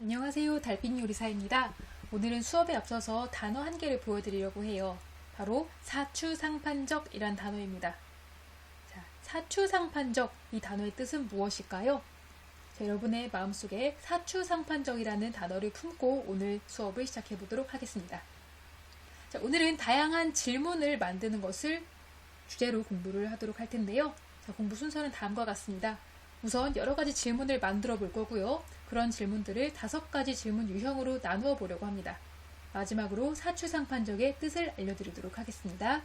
안녕하세요. 달빛 요리사입니다. 오늘은 수업에 앞서서 단어 한 개를 보여드리려고 해요. 바로 사추상판적이란 단어입니다. 자, 사추상판적, 이 단어의 뜻은 무엇일까요? 자, 여러분의 마음속에 사추상판적이라는 단어를 품고 오늘 수업을 시작해 보도록 하겠습니다. 자, 오늘은 다양한 질문을 만드는 것을 주제로 공부를 하도록 할 텐데요. 자, 공부 순서는 다음과 같습니다. 우선 여러 가지 질문을 만들어 볼 거고요. 그런 질문들을 5가지 질문 유형으로 나누어 보려고 합니다. 마지막으로 사추상판적의 뜻을 알려드리도록 하겠습니다.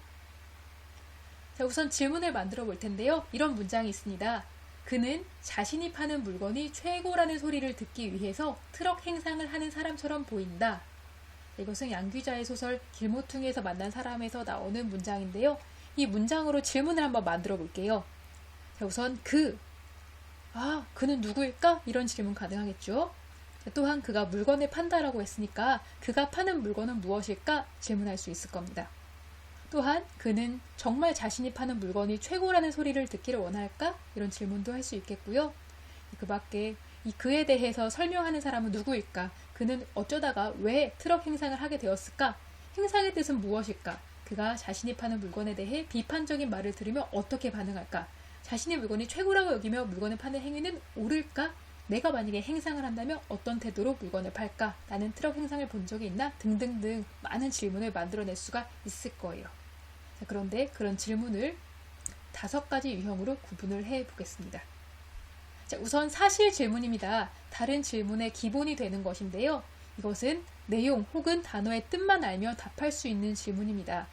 자, 우선 질문을 만들어 볼 텐데요. 이런 문장이 있습니다. 그는 자신이 파는 물건이 최고라는 소리를 듣기 위해서 트럭 행상을 하는 사람처럼 보인다. 이것은 양귀자의 소설 길모퉁이에서 만난 사람에서 나오는 문장인데요. 이 문장으로 질문을 한번 만들어 볼게요. 자, 우선 그는 누구일까? 이런 질문 가능하겠죠. 또한 그가 물건을 판다라고 했으니까 그가 파는 물건은 무엇일까? 질문할 수 있을 겁니다. 또한 그는 정말 자신이 파는 물건이 최고라는 소리를 듣기를 원할까? 이런 질문도 할 수 있겠고요. 그 밖에 이 그에 대해서 설명하는 사람은 누구일까? 그는 어쩌다가 왜 트럭 행상을 하게 되었을까? 행상의 뜻은 무엇일까? 그가 자신이 파는 물건에 대해 비판적인 말을 들으면 어떻게 반응할까? 자신의 물건이 최고라고 여기며 물건을 파는 행위는 옳을까? 내가 만약에 행상을 한다면 어떤 태도로 물건을 팔까? 나는 트럭 행상을 본 적이 있나? 등등등 많은 질문을 만들어낼 수가 있을 거예요. 자, 그런데 그런 질문을 5가지 유형으로 구분을 해 보겠습니다. 자, 우선 사실 질문입니다. 다른 질문의 기본이 되는 것인데요. 이것은 내용 혹은 단어의 뜻만 알면 답할 수 있는 질문입니다.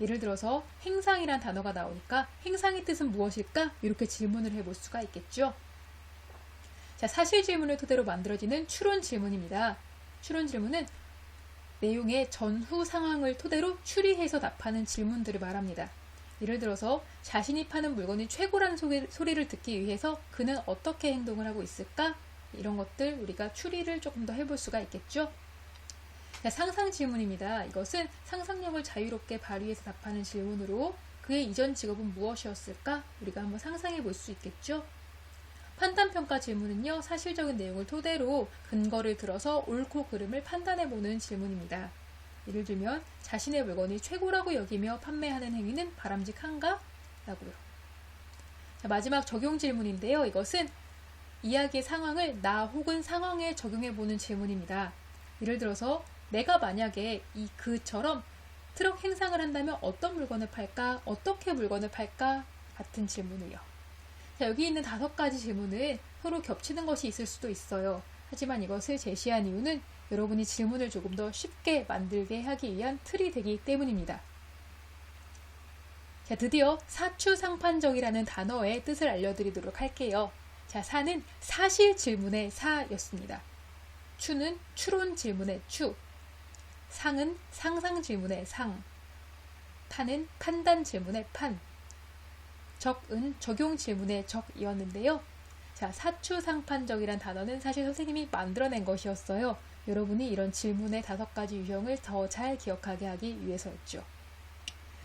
예를 들어서 행상이란 단어가 나오니까 행상의 뜻은 무엇일까? 이렇게 질문을 해볼 수가 있겠죠. 자, 사실 질문을 토대로 만들어지는 추론 질문입니다. 추론 질문은 내용의 전후 상황을 토대로 추리해서 답하는 질문들을 말합니다. 예를 들어서 자신이 파는 물건이 최고라는 소리를 듣기 위해서 그는 어떻게 행동을 하고 있을까? 이런 것들 우리가 추리를 조금 더 해볼 수가 있겠죠. 자, 상상 질문입니다. 이것은 상상력을 자유롭게 발휘해서 답하는 질문으로 그의 이전 직업은 무엇이었을까? 우리가 한번 상상해 볼 수 있겠죠. 판단평가 질문은요, 사실적인 내용을 토대로 근거를 들어서 옳고 그름을 판단해 보는 질문입니다. 예를 들면 자신의 물건이 최고라고 여기며 판매하는 행위는 바람직한가? 라고요. 자, 마지막 적용 질문인데요. 이것은 이야기의 상황을 나 혹은 상황에 적용해 보는 질문입니다. 예를 들어서 내가 만약에 이 그처럼 트럭 행상을 한다면 어떤 물건을 팔까? 어떻게 물건을 팔까? 같은 질문을요. 자, 여기 있는 5가지 질문은 서로 겹치는 것이 있을 수도 있어요. 하지만 이것을 제시한 이유는 여러분이 질문을 조금 더 쉽게 만들게 하기 위한 틀이 되기 때문입니다. 자, 드디어 사추상판적이라는 단어의 뜻을 알려드리도록 할게요. 자, 사는 사실 질문의 사였습니다. 추는 추론 질문의 추, 상은 상상 질문의 상, 판은 판단 질문의 판, 적은 적용 질문의 적이었는데요. 자, 사추상판적이란 단어는 사실 선생님이 만들어낸 것이었어요. 여러분이 이런 질문의 5가지 유형을 더 잘 기억하게 하기 위해서였죠.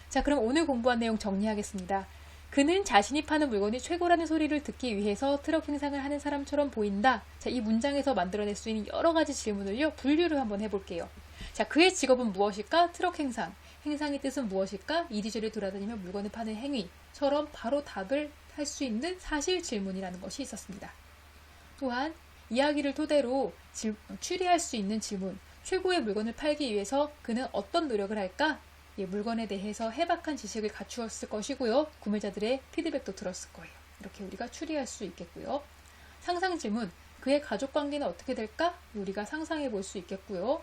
자, 그럼 오늘 공부한 내용 정리하겠습니다. 그는 자신이 파는 물건이 최고라는 소리를 듣기 위해서 트럭 행상을 하는 사람처럼 보인다. 자, 이 문장에서 만들어낼 수 있는 여러 가지 질문을요, 분류를 한번 해볼게요. 자, 그의 직업은 무엇일까? 트럭 행상. 행상의 뜻은 무엇일까? 이리저리 돌아다니며 물건을 파는 행위처럼 바로 답을 할 수 있는 사실 질문이라는 것이 있었습니다. 또한 이야기를 토대로 추리할 수 있는 질문. 최고의 물건을 팔기 위해서 그는 어떤 노력을 할까? 물건에 대해서 해박한 지식을 갖추었을 것이고요. 구매자들의 피드백도 들었을 거예요. 이렇게 우리가 추리할 수 있겠고요. 상상 질문, 그의 가족관계는 어떻게 될까? 우리가 상상해 볼 수 있겠고요.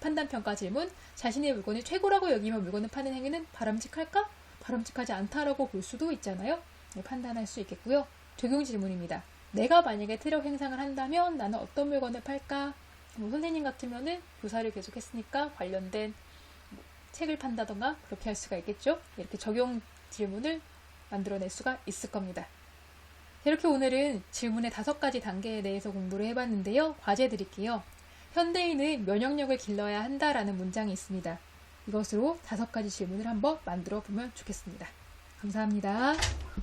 판단평가 질문, 자신의 물건이 최고라고 여기며 물건을 파는 행위는 바람직할까? 바람직하지 않다라고 볼 수도 있잖아요. 판단할 수 있겠고요. 적용 질문입니다. 내가 만약에 트럭 행상을 한다면 나는 어떤 물건을 팔까? 선생님 같으면은 교사를 계속했으니까 관련된 책을 판다던가 그렇게 할 수가 있겠죠. 이렇게 적용 질문을 만들어낼 수가 있을 겁니다. 이렇게 오늘은 질문의 5가지 단계에 대해서 공부를 해봤는데요. 과제 드릴게요. 현대인은 면역력을 길러야 한다라는 문장이 있습니다. 이것으로 5가지 질문을 한번 만들어 보면 좋겠습니다. 감사합니다.